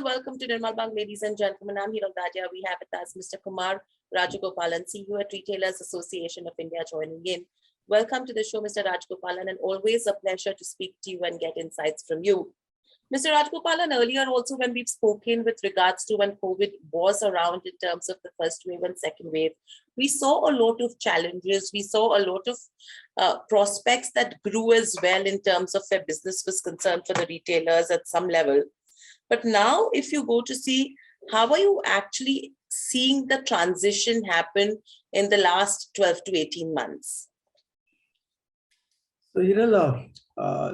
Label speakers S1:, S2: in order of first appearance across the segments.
S1: welcome to Nirmal Bank, ladies and gentlemen. I'm Hiral Dadia. We have with us Mr. Kumar Rajagopalan, CEO at Retailers Association of India, joining in. Welcome to the show, Mr. Rajagopalan, and always a pleasure to speak to you and get insights from you. Mr. Rajagopalan, earlier also when we've spoken with regards to when COVID was around in terms of the first wave and second wave, we saw a lot of challenges. We saw a lot of prospects that grew as well in terms of where business was concerned for the retailers at some level. But now if you go to see, how are you actually seeing the transition happen in the last 12 to 18 months?
S2: So,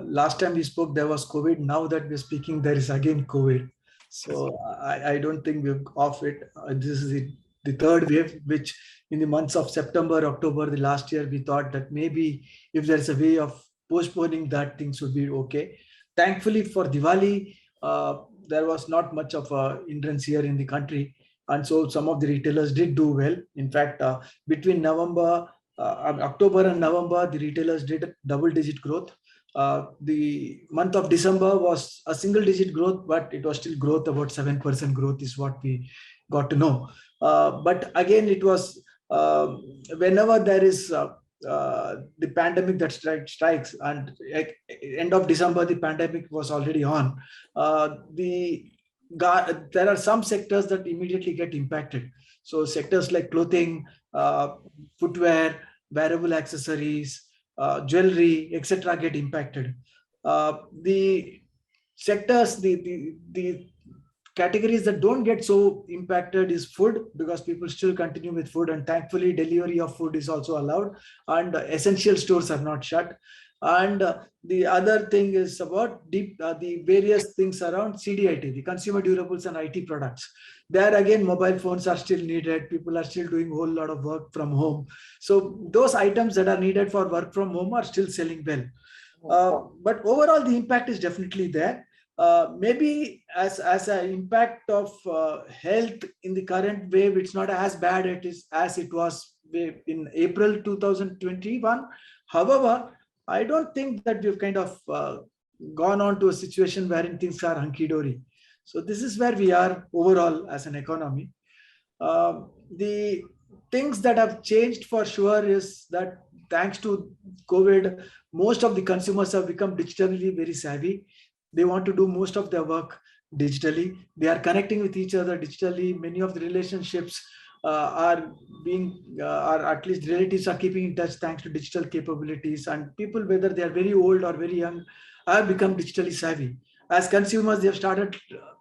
S2: last time we spoke, there was COVID. Now that we're speaking, there is again COVID. So I don't think we're off it. This is the third wave, which in the months of September, October, the last year, we thought that maybe if there's a way of postponing that, things would be okay. Thankfully for Diwali, there was not much of a hindrance here in the country. And so some of the retailers did do well. In fact, between October and November, the retailers did double-digit growth. The month of December was a single-digit growth, but it was still growth, about 7% growth is what we got to know. But again, it was whenever there is the pandemic that strikes, and at end of December, the pandemic was already on. There are some sectors that immediately get impacted. So sectors like clothing, footwear, wearable accessories, jewelry, etc., get impacted. The sectors, the categories that don't get so impacted is food, because people still continue with food, and thankfully delivery of food is also allowed, and essential stores are not shut. And the other thing is about the various things around CDIT, the consumer durables and IT products. There again, mobile phones are still needed. People are still doing a whole lot of work from home. So those items that are needed for work from home are still selling well. But overall, the impact is definitely there. Maybe as an impact of health in the current wave, it's not as bad as it was in April 2021. However, I don't think that we've kind of gone on to a situation wherein things are hunky-dory. So this is where we are overall as an economy. The things that have changed for sure is that thanks to COVID, most of the consumers have become digitally very savvy. They want to do most of their work digitally. They are connecting with each other digitally. Many of the relationships or at least relatives are keeping in touch thanks to digital capabilities, and people, whether they are very old or very young, have become digitally savvy. As consumers, they have started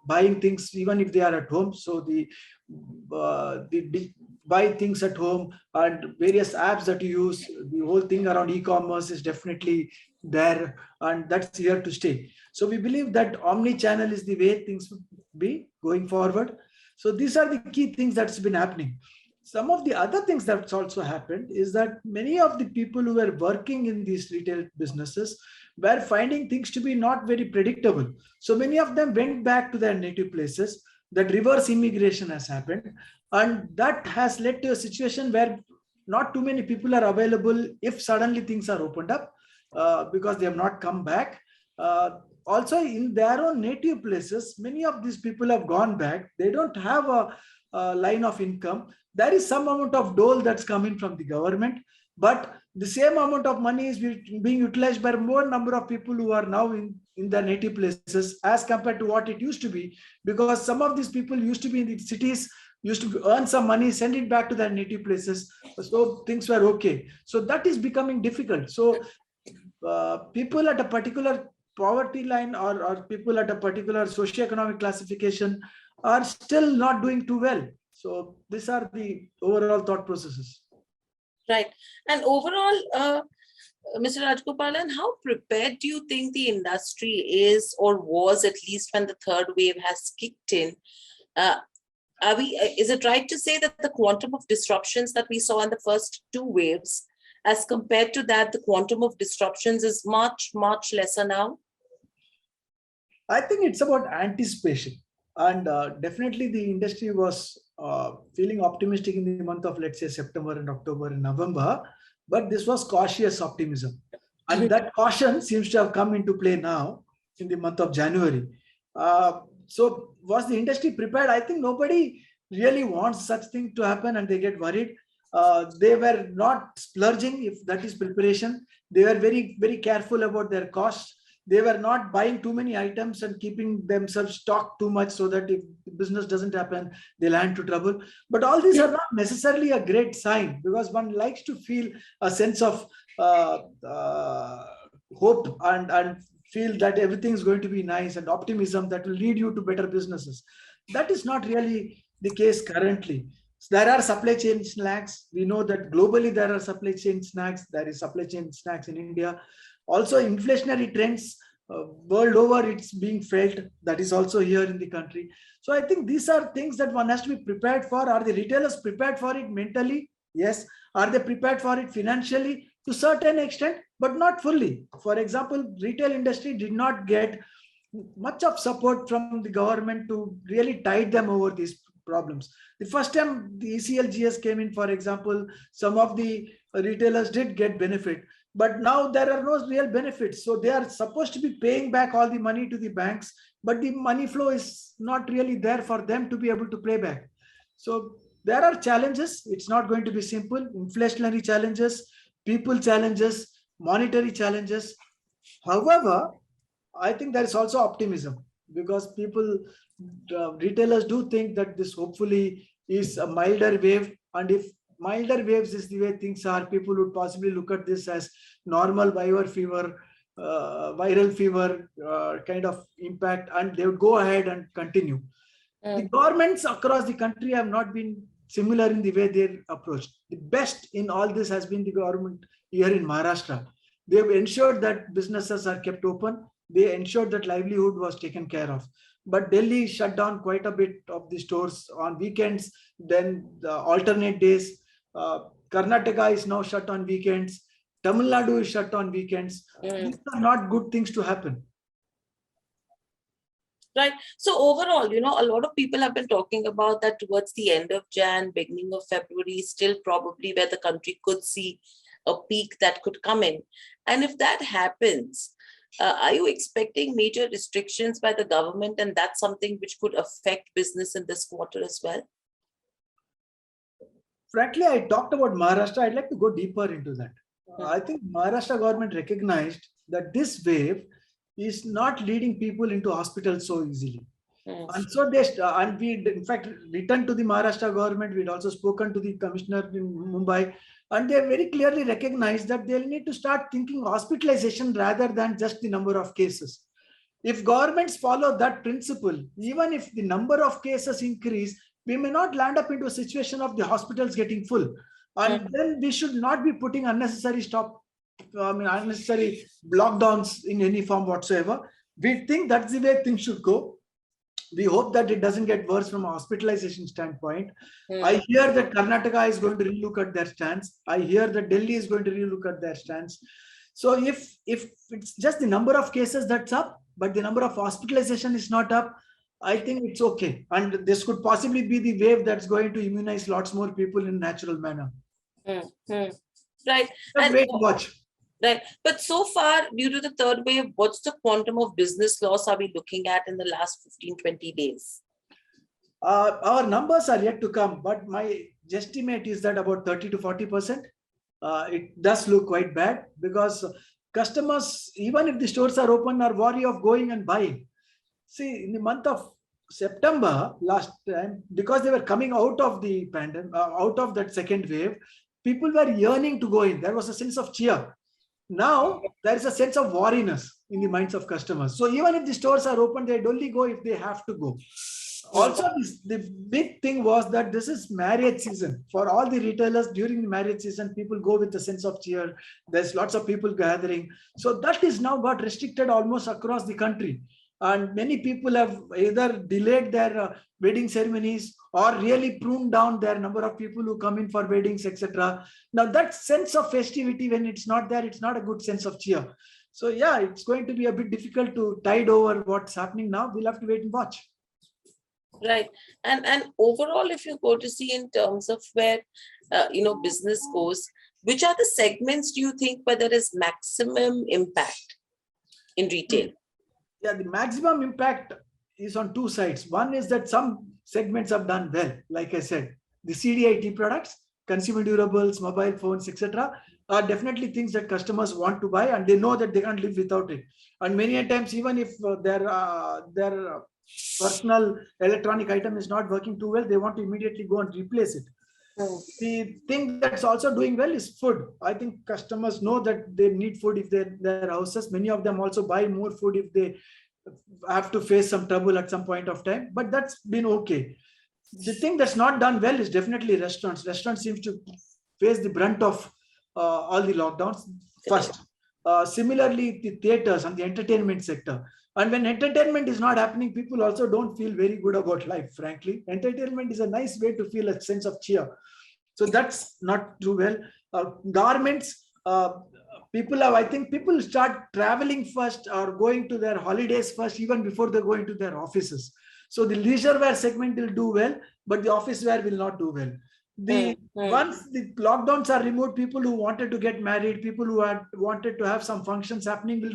S2: buying things even if they are at home. So the buy things at home and various apps that you use, the whole thing around e-commerce is definitely there, and that's here to stay. So we believe that omni-channel is the way things will be going forward. So these are the key things that's been happening. Some of the other things that's also happened is that many of the people who were working in these retail businesses were finding things to be not very predictable. So many of them went back to their native places. That reverse immigration has happened. And that has led to a situation where not too many people are available if suddenly things are opened up because they have not come back. Also, in their own native places, many of these people have gone back. They don't have a line of income. There is some amount of dole that's coming from the government, but the same amount of money is being utilized by more number of people who are now in their native places as compared to what it used to be, because some of these people used to be in the cities, used to earn some money, send it back to their native places. So things were okay. So that is becoming difficult. So people at a particular poverty line or people at a particular socioeconomic classification are still not doing too well. So these are the overall thought processes.
S1: Right. And overall, Mr. Rajagopalan, how prepared do you think the industry is or was, at least when the third wave has kicked in? Is it right to say that the quantum of disruptions that we saw in the first two waves, as compared to that, the quantum of disruptions is much, much lesser now?
S2: I think it's about anticipation. And definitely the industry was feeling optimistic in the month of, let's say, September and October and November. But this was cautious optimism. And that caution seems to have come into play now in the month of January. So was the industry prepared? I think nobody really wants such thing to happen, and they get worried. They were not splurging, if that is preparation. They were very, very careful about their costs. They were not buying too many items and keeping themselves stocked too much, so that if the business doesn't happen, they'll land to trouble. But all these are not necessarily a great sign, because one likes to feel a sense of hope, and feel that everything is going to be nice, and optimism that will lead you to better businesses. That is not really the case currently. There are supply chain snacks. We know that globally there are supply chain snacks. There is supply chain snacks in India. Also, inflationary trends world over, it's being felt. That is also here in the country. So I think these are things that one has to be prepared for. Are the retailers prepared for it mentally? Yes. Are they prepared for it financially? To certain extent, but not fully. For example, retail industry did not get much of support from the government to really tide them over these problems. The first time the ECLGS came in, for example, some of the retailers did get benefit, but now there are no real benefits. So they are supposed to be paying back all the money to the banks, but the money flow is not really there for them to be able to pay back. So there are challenges. It's not going to be simple. Inflationary challenges, people challenges, monetary challenges. However, I think there is also optimism, because people, retailers do think that this hopefully is a milder wave. And if milder waves is the way things are, people would possibly look at this as normal viral fever kind of impact, and they would go ahead and continue. The governments across the country have not been similar in the way they approached. The best in all this has been the government here in Maharashtra. They have ensured that businesses are kept open. They ensured that livelihood was taken care of. But Delhi shut down quite a bit of the stores on weekends, then the alternate days. Karnataka is now shut on weekends. Tamil Nadu is shut on weekends. These are not good things to happen.
S1: Right. So overall, a lot of people have been talking about that towards the end of Jan, beginning of February, still probably where the country could see a peak that could come in. And if that happens, are you expecting major restrictions by the government, and that's something which could affect business in this quarter as well?
S2: Frankly, I talked about Maharashtra. I'd like to go deeper into that. I think Maharashtra government recognized that this wave is not leading people into hospitals so easily. And so we in fact returned to the Maharashtra government. We'd also spoken to the commissioner in Mumbai, and they very clearly recognized that they'll need to start thinking hospitalization rather than just the number of cases. If governments follow that principle, even if the number of cases increase, we may not land up into a situation of the hospitals getting full. And then we should not be putting unnecessary unnecessary lockdowns in any form whatsoever. We think that's the way things should go. We hope that it doesn't get worse from a hospitalization standpoint. I hear that Karnataka is going to relook at their stance. I hear that Delhi is going to relook at their stance. So if it's just the number of cases that's up, but the number of hospitalization is not up, I think it's okay. And this could possibly be the wave that's going to immunize lots more people in a natural manner.
S1: Right.
S2: And wait and watch.
S1: Right. But so far, due to the third wave, what's the quantum of business loss are we looking at in the last 15, 20 days?
S2: Our numbers are yet to come, but my guesstimate is that about 30 to 40%. It does look quite bad, because customers, even if the stores are open, are wary of going and buying. See, in the month of September last time, because they were coming out of the pandemic, out of that second wave, people were yearning to go in. There was a sense of cheer. Now there is a sense of wariness in the minds of customers. So even if the stores are open, they'd only go if they have to go. Also, the big thing was that this is marriage season. For all the retailers during the marriage season, people go with a sense of cheer. There's lots of people gathering. So that is now got restricted almost across the country. And many people have either delayed their wedding ceremonies or really pruned down their number of people who come in for weddings, etc. Now that sense of festivity, when it's not there, it's not a good sense of cheer. So yeah, it's going to be a bit difficult to tide over what's happening now. We'll have to wait and watch.
S1: Right. And overall, if you go to see in terms of where, business goes, which are the segments do you think where there is maximum impact in retail?
S2: Yeah, the maximum impact is on two sides. One is that some segments have done well. Like I said, the CDIT products, consumer durables, mobile phones, etc., are definitely things that customers want to buy, and they know that they can't live without it. And many a times, even if their personal electronic item is not working too well, they want to immediately go and replace it. The thing that's also doing well is food. I think customers know that they need food if they're in their houses. Many of them also buy more food if they have to face some trouble at some point of time, but that's been okay. The thing that's not done well is definitely restaurants. Restaurants seem to face the brunt of all the lockdowns first. Similarly, the theaters and the entertainment sector. And when entertainment is not happening, people also don't feel very good about life, frankly. Entertainment is a nice way to feel a sense of cheer. So that's not too well. Garments, I think people start traveling first or going to their holidays first, even before they go into their offices. So the leisure wear segment will do well, but the office wear will not do well. Once the lockdowns are removed, people who wanted to get married, people who had wanted to have some functions happening will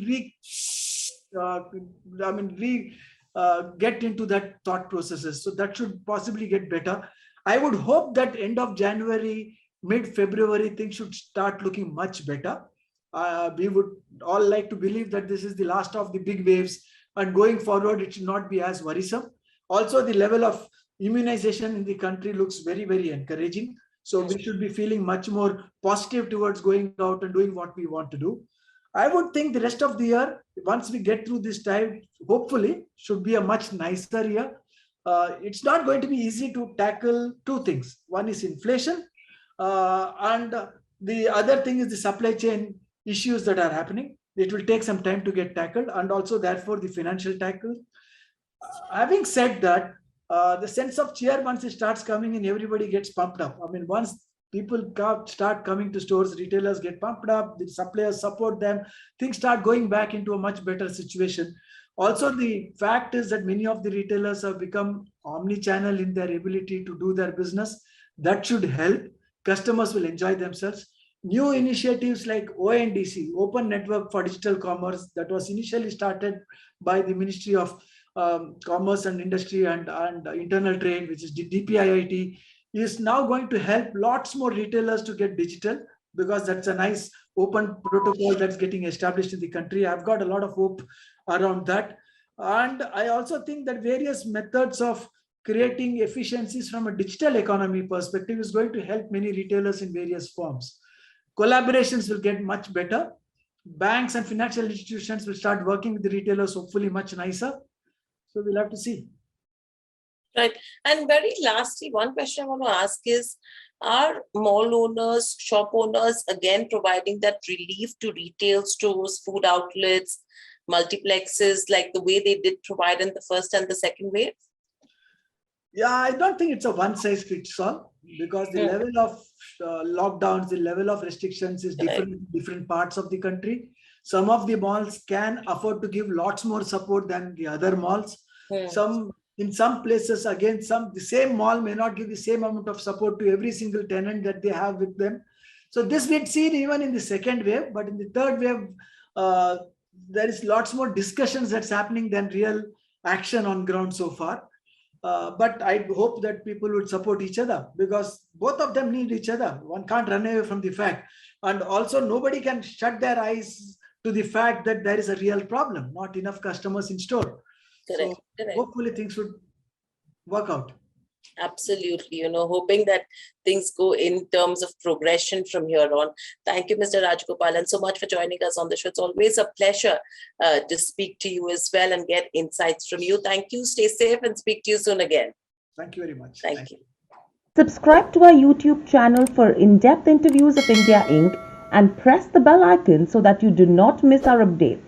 S2: get into that thought processes. So that should possibly get better. I would hope that end of January, mid-February, things should start looking much better. We would all like to believe that this is the last of the big waves, and going forward, it should not be as worrisome. Also, the level of immunization in the country looks very, very encouraging. So we should be feeling much more positive towards going out and doing what we want to do. I would think the rest of the year, once we get through this time, hopefully should be a much nicer year. It's not going to be easy to tackle two things. One is inflation, and the other thing is the supply chain issues that are happening. It will take some time to get tackled, and also therefore the financial tackle. Having said that, the sense of cheer, once it starts coming in, everybody gets pumped up. I mean, once people start coming to stores, retailers get pumped up, the suppliers support them, things start going back into a much better situation. Also, the fact is that many of the retailers have become omni-channel in their ability to do their business. That should help. Customers will enjoy themselves. New initiatives like ONDC, Open Network for Digital Commerce, that was initially started by the Ministry of Commerce and Industry and Internal Trade, which is DPIIT, is now going to help lots more retailers to get digital, because that's a nice open protocol that's getting established in the country. I've got a lot of hope around that. And I also think that various methods of creating efficiencies from a digital economy perspective is going to help many retailers in various forms. Collaborations will get much better. Banks and financial institutions will start working with the retailers, hopefully much nicer. So we'll have to see.
S1: Right. And very lastly, one question I want to ask is, are mall owners, shop owners, again, providing that relief to retail stores, food outlets, multiplexes, like the way they did provide in the first and the second wave?
S2: Yeah, I don't think it's a one-size-fits-all, because the level of lockdowns, the level of restrictions is different in different parts of the country. Some of the malls can afford to give lots more support than the other malls. In some places, again, the same mall may not give the same amount of support to every single tenant that they have with them. So this we'd seen even in the second wave, but in the third wave, there is lots more discussions that's happening than real action on ground so far. But I hope that people would support each other, because both of them need each other. One can't run away from the fact. And also, nobody can shut their eyes to the fact that there is a real problem, not enough customers in store.
S1: Correct.
S2: So hopefully things would work out.
S1: Absolutely, hoping that things go in terms of progression from here on. Thank you, Mr. Rajagopalan, so much for joining us on the show. It's always a pleasure to speak to you as well and get insights from you. Thank you. Stay safe and speak to you soon again.
S2: Thank you very much.
S1: Thank you.
S3: Subscribe to our YouTube channel for in-depth interviews of India Inc. and press the bell icon so that you do not miss our updates.